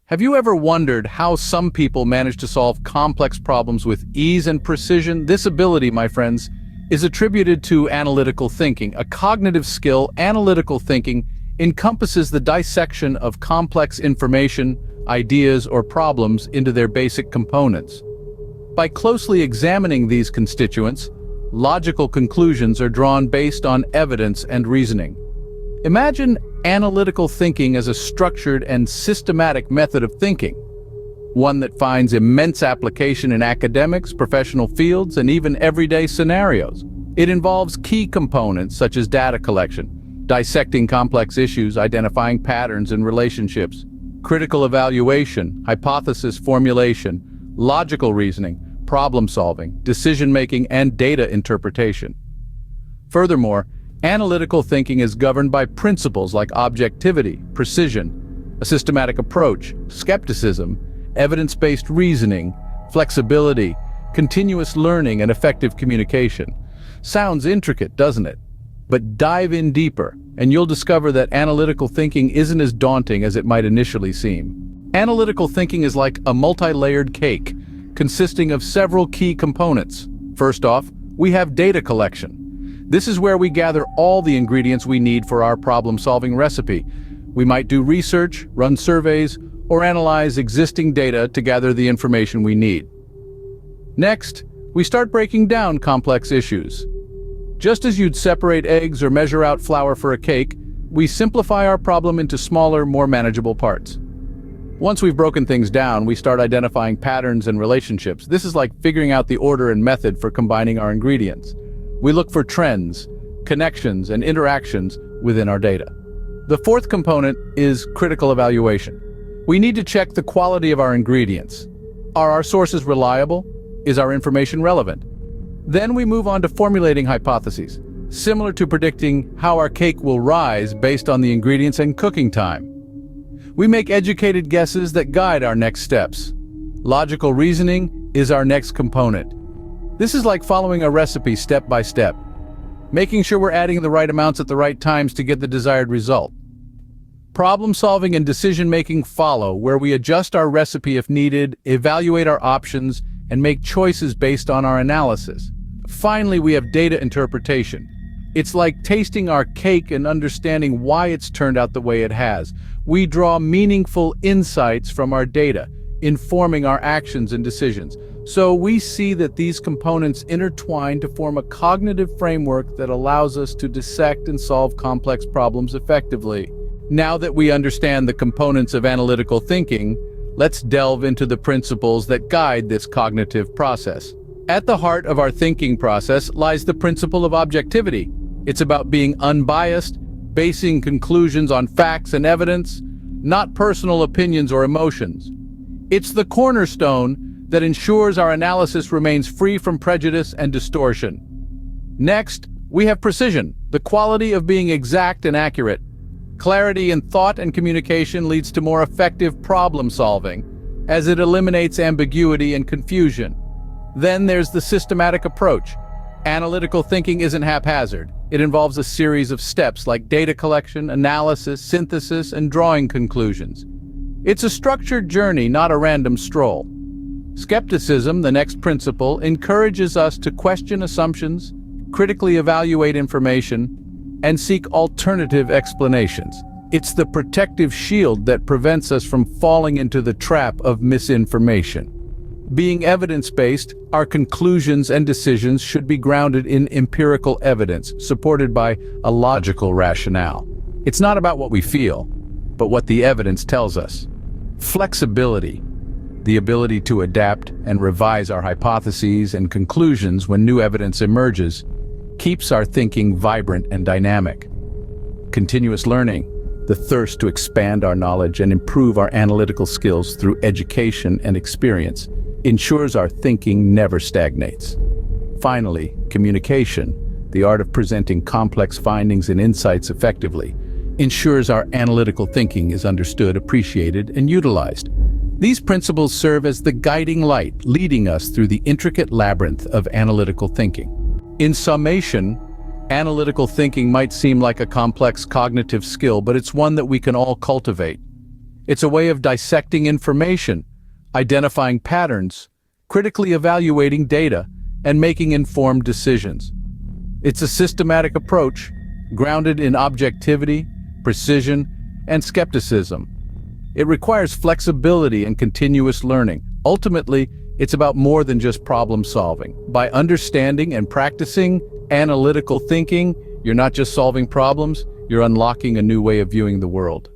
Have you ever wondered how some people manage to solve complex problems with ease and precision? This ability, my friends, is attributed to analytical thinking, a cognitive skill. Analytical thinking encompasses the dissection of complex information, ideas, or problems into their basic components. By closely examining these constituents, logical conclusions are drawn based on evidence and reasoning. Imagine analytical thinking as a structured and systematic method of thinking, one that finds immense application in academics, professional fields, and even everyday scenarios. It involves key components such as data collection, dissecting complex issues, identifying patterns and relationships, critical evaluation, hypothesis formulation, logical reasoning, problem-solving, decision-making, and data interpretation. Furthermore, analytical thinking is governed by principles like objectivity, precision, a systematic approach, skepticism, evidence-based reasoning, flexibility, continuous learning, and effective communication. Sounds intricate, doesn't it? But dive in deeper, and you'll discover that analytical thinking isn't as daunting as it might initially seem. Analytical thinking is like a multi-layered cake, consisting of several key components. First off, we have data collection. This is where we gather all the ingredients we need for our problem-solving recipe. We might do research, run surveys, or analyze existing data to gather the information we need. Next, we start breaking down complex issues. Just as you'd separate eggs or measure out flour for a cake, we simplify our problem into smaller, more manageable parts. Once we've broken things down, we start identifying patterns and relationships. This is like figuring out the order and method for combining our ingredients. We look for trends, connections, and interactions within our data. The fourth component is critical evaluation. We need to check the quality of our ingredients. Are our sources reliable? Is our information relevant? Then we move on to formulating hypotheses, similar to predicting how our cake will rise based on the ingredients and cooking time. We make educated guesses that guide our next steps. Logical reasoning is our next component. This is like following a recipe step by step, making sure we're adding the right amounts at the right times to get the desired result. Problem solving and decision-making follow, where we adjust our recipe if needed, evaluate our options, and make choices based on our analysis. Finally, we have data interpretation. It's like tasting our cake and understanding why it's turned out the way it has. We draw meaningful insights from our data, informing our actions and decisions. So we see that these components intertwine to form a cognitive framework that allows us to dissect and solve complex problems effectively. Now that we understand the components of analytical thinking, let's delve into the principles that guide this cognitive process. At the heart of our thinking process lies the principle of objectivity. It's about being unbiased, basing conclusions on facts and evidence, not personal opinions or emotions. It's the cornerstone that ensures our analysis remains free from prejudice and distortion. Next, we have precision, the quality of being exact and accurate. Clarity in thought and communication leads to more effective problem solving, as it eliminates ambiguity and confusion. Then there's the systematic approach. Analytical thinking isn't haphazard. It involves a series of steps like data collection, analysis, synthesis, and drawing conclusions. It's a structured journey, not a random stroll. Skepticism, the next principle, encourages us to question assumptions, critically evaluate information, and seek alternative explanations. It's the protective shield that prevents us from falling into the trap of misinformation. Being evidence-based, our conclusions and decisions should be grounded in empirical evidence, supported by a logical rationale. It's not about what we feel, but what the evidence tells us. Flexibility, the ability to adapt and revise our hypotheses and conclusions when new evidence emerges, keeps our thinking vibrant and dynamic. Continuous learning, the thirst to expand our knowledge and improve our analytical skills through education and experience, ensures our thinking never stagnates. Finally, communication, the art of presenting complex findings and insights effectively, ensures our analytical thinking is understood, appreciated, and utilized. These principles serve as the guiding light, leading us through the intricate labyrinth of analytical thinking. In summation, analytical thinking might seem like a complex cognitive skill, but it's one that we can all cultivate. It's a way of dissecting information, identifying patterns, critically evaluating data, and making informed decisions. It's a systematic approach, grounded in objectivity, precision, and skepticism. It requires flexibility and continuous learning. Ultimately, it's about more than just problem solving. By understanding and practicing analytical thinking, you're not just solving problems, you're unlocking a new way of viewing the world.